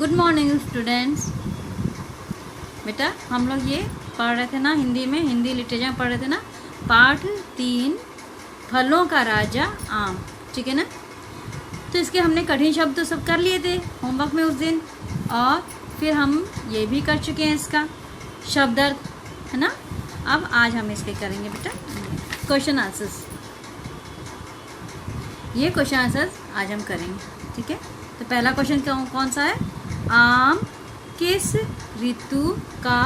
Good morning students. बेटा हम लोग ये पढ़ रहे थे ना, हिंदी में हिंदी लिटरेचर में पढ़ रहे थे ना, पाठ 3 फलों का राजा आम। ठीक है ना। तो इसके हमने कठिन शब्द तो सब कर लिए थे होमवर्क में उस दिन, और फिर हम ये भी कर चुके हैं इसका शब्द अर्थ, है ना। अब आज हम इसके करेंगे बेटा क्वेश्चन आंसर्स। ये क्वेश्चन आंसर्स आज हम करेंगे। ठीक है। तो पहला क्वेश्चन कौन सा है? आम किस ऋतु का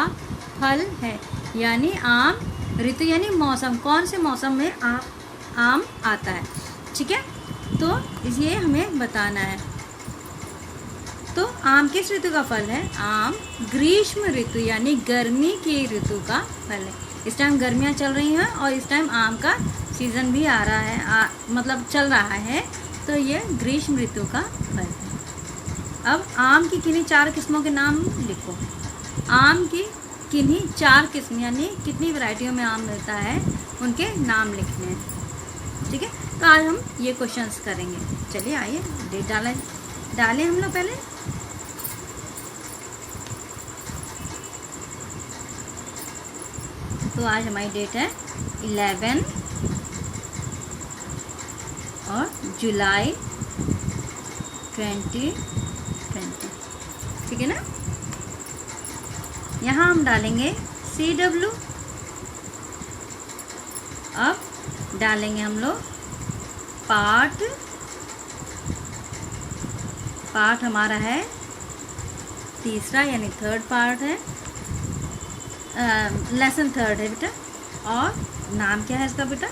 फल है? यानी आम ऋतु यानी मौसम, कौन से मौसम में आम आता है। ठीक है। तो इसलिए हमें बताना है। तो आम किस ऋतु का फल है? आम ग्रीष्म ऋतु यानी गर्मी की ऋतु का फल है। इस टाइम गर्मियाँ चल रही हैं और इस टाइम आम का सीज़न भी आ रहा है, मतलब चल रहा है। तो ये ग्रीष्म ऋतु का फल है। अब आम की किन्हीं 4 किस्मों के नाम लिखो। आम की किन्हीं 4 किस्म यानी कितनी वैरायटियों में आम मिलता है उनके नाम लिखने हैं। ठीक है। तो आज हम ये क्वेश्चंस करेंगे। चलिए आइए डेट डालें हम लोग पहले। तो आज हमारी डेट है 11 और जुलाई 2020। ठीक है ना। यहाँ हम डालेंगे CW। अब डालेंगे हम लोग पाठ हमारा है तीसरा यानी 3rd पार्ट है, लेसन 3rd है बेटा। और नाम क्या है इसका बेटा?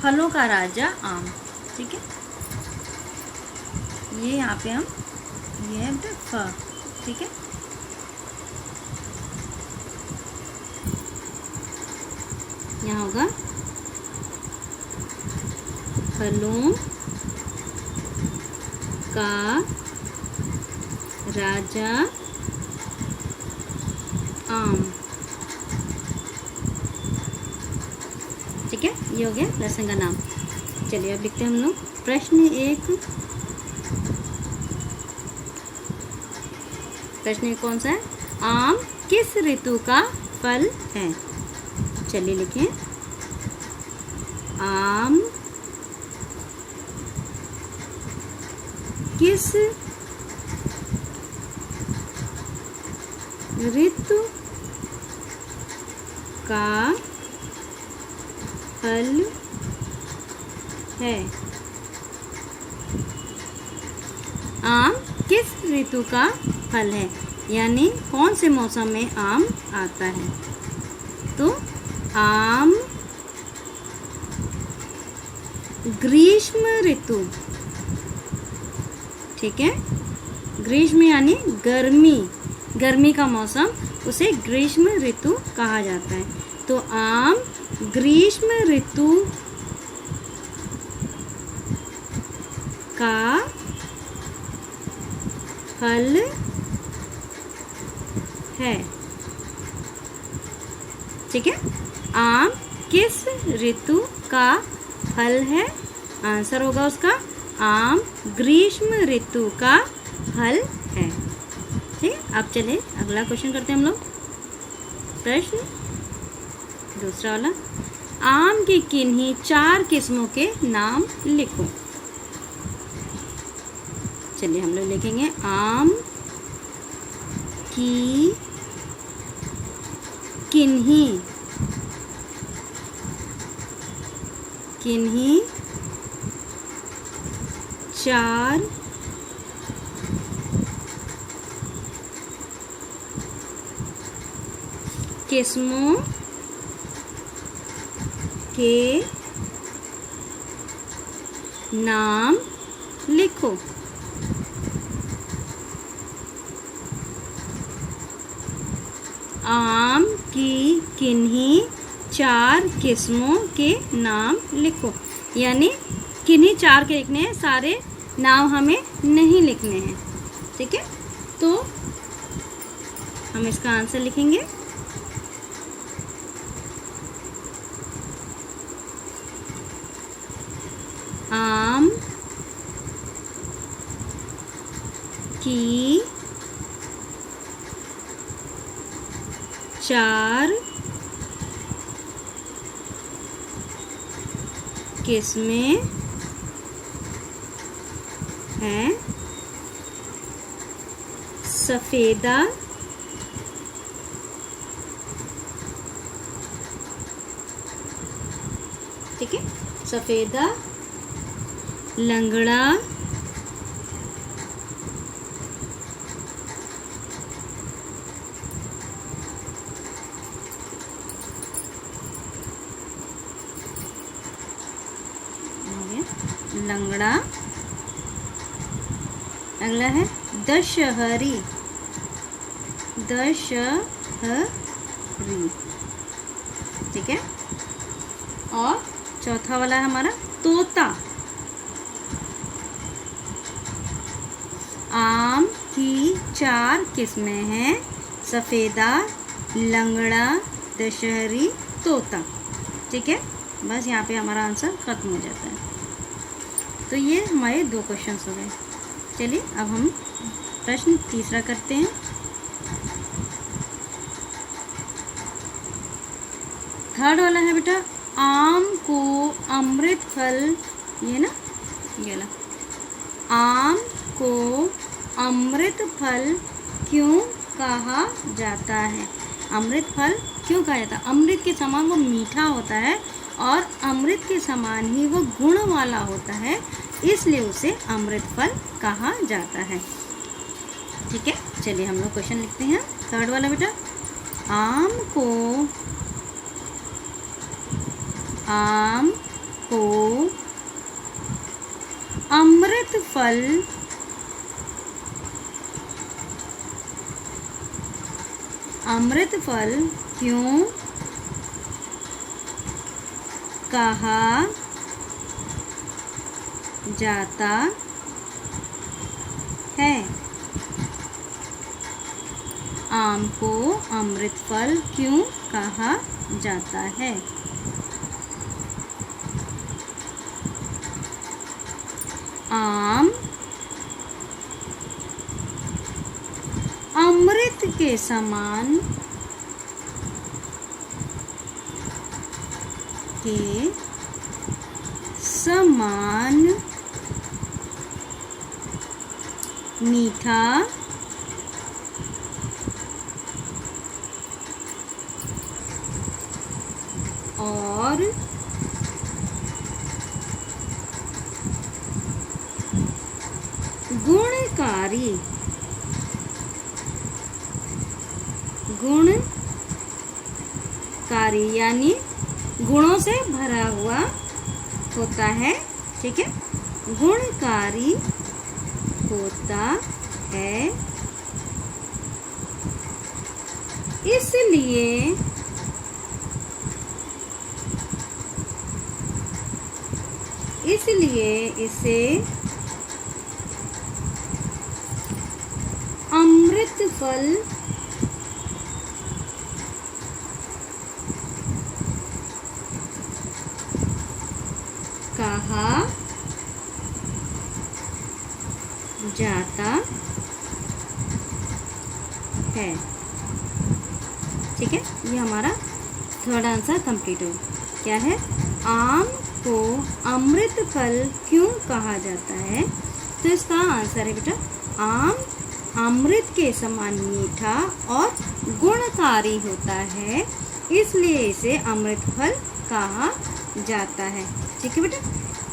फलों का राजा आम। ठीक है। ये यहाँ पे हम ये है बेटा फ। ठीक है। यहाँ होगा फलों का राजा आम। ठीक है। ये हो गया लेसन का नाम। चलिए अब लिखते हैं हम लोग प्रश्न 1। प्रश्न कौन सा है? आम किस ऋतु का फल है? चलिए लिखें आम किस ऋतु का फल है? आम किस ऋतु का फल है यानी कौन से मौसम में आम आता है? तो आम ग्रीष्म ऋतु। ठीक है। ग्रीष्म यानी गर्मी का मौसम, उसे ग्रीष्म ऋतु कहा जाता है। तो आम ग्रीष्म ऋतु का फल है। ठीक है। आम किस ऋतु का फल है? आंसर होगा उसका आम ग्रीष्म ऋतु का फल है। ठीक है। अब चलिए अगला क्वेश्चन करते हैं हम लोग। प्रश्न दूसरा वाला, आम की किन्हीं 4 किस्मों के नाम लिखो। चलिए हम लोग लिखेंगे आम की किन्हीं 4 किस्मों के नाम लिखो। आम की किन्हीं 4 किस्मों के नाम लिखो यानी किन्हीं 4 के लिखने हैं, सारे नाम हमें नहीं लिखने हैं। ठीक है। तो हम इसका आंसर लिखेंगे आम की 4 किस्में हैं। सफेदा, ठीक है, सफेदा, लंगड़ा, लंगड़ा, अगला है दशहरी, दशहरी, ठीक है। और चौथा वाला है हमारा तोता। आम की 4 किस्में हैं, सफेदा, लंगड़ा, दशहरी, तोता, ठीक है। बस यहाँ पे हमारा आंसर खत्म हो जाता है। तो ये हमारे 2 क्वेश्चन हो गए। चलिए अब हम प्रश्न तीसरा करते हैं। थर्ड वाला है बेटा, आम को अमृत फल, ये ना, ये ला, आम को अमृत फल क्यों कहा जाता है? अमृत फल क्यों कहा जाता है? अमृत के समान वो मीठा होता है और अमृत के समान ही वो गुण वाला होता है, इसलिए उसे अमृत फल कहा जाता है, ठीक है। चलिए हम लोग क्वेश्चन लिखते हैं। थर्ड वाला बेटा, आम को अमृत फल क्यों कहा जाता है? आम को अमृत फल क्यों कहा जाता है? आम अमृत के समान मीठा और गुणकारी यानी गुणों से भरा हुआ होता है, ठीक है, गुणकारी होता है, इसलिए इसे अमृत फल कहा जाता है, ठीक है। ये हमारा थर्ड आंसर कंप्लीट हो। क्या है? आम को अमृत फल क्यों कहा जाता है? तो इसका आंसर है बेटा, आम अमृत के समान मीठा और गुणकारी होता है, इसलिए इसे अमृत फल कहा जाता है, ठीक है बेटा।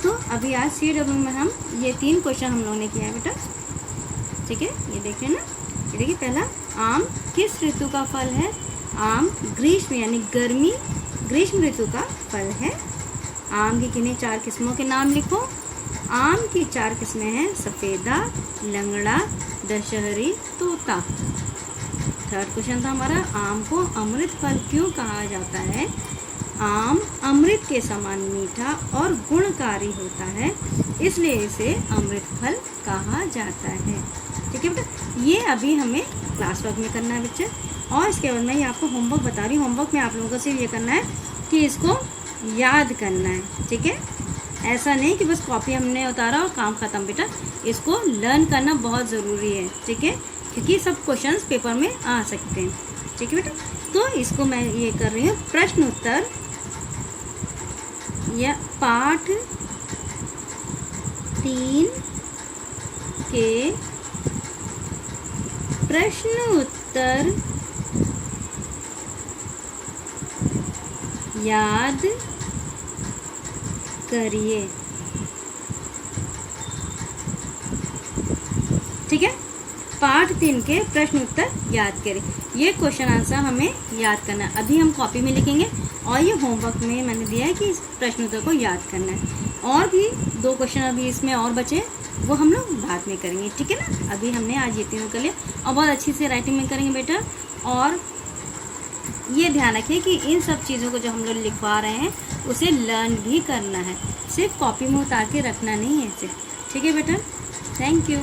तो अभी आज CW में हम ये 3 क्वेश्चन हम लोगों ने किया है बेटा, ठीक है। ये देखिए ना, ये देखिए, पहला, आम किस ऋतु का फल है? आम ग्रीष्म यानी ग्रीष्म ऋतु का फल है। आम की किन्हीं 4 किस्मों के नाम लिखो। आम की 4 किस्में हैं, सफ़ेदा, लंगड़ा, दशहरी, तोता। थर्ड क्वेश्चन था हमारा, आम को अमृत फल क्यों कहा जाता है? आम अमृत के समान मीठा और गुणकारी होता है, इसलिए इसे अमृत फल कहा जाता है, ठीक है बेटा। ये अभी हमें क्लास वर्क में करना है बच्चे, और इसके बाद मैं ये आपको होमवर्क बता रही हूँ। होमवर्क में आप लोगों को सिर्फ ये करना है कि इसको याद करना है, ठीक है। ऐसा नहीं कि बस कॉपी हमने उतारा और काम ख़त्म बेटा, इसको लर्न करना बहुत ज़रूरी है, ठीक है, क्योंकि सब क्वेश्चंस पेपर में आ सकते हैं, ठीक है बेटा। तो इसको मैं ये कर रही हूँ प्रश्न उत्तर या पाठ 3 के प्रश्न उत्तर याद करिए, ठीक है। पाठ 3 के प्रश्न उत्तर याद करें। ये क्वेश्चन आंसर हमें याद करना है। अभी हम कॉपी में लिखेंगे और ये होमवर्क में मैंने दिया है कि इस प्रश्न उत्तर को याद करना है। और भी 2 क्वेश्चन अभी इसमें और बचे, वो हम लोग बाद में करेंगे, ठीक है ना। अभी हमने आज ये तीनों कर लिया और बहुत अच्छी से राइटिंग में करेंगे बेटा। और ये ध्यान रखिए कि इन सब चीज़ों को जो हम लोग लिखवा रहे हैं उसे लर्न भी करना है, सिर्फ कॉपी में उतार के रखना नहीं है इसे, ठीक है बेटा। Thank you.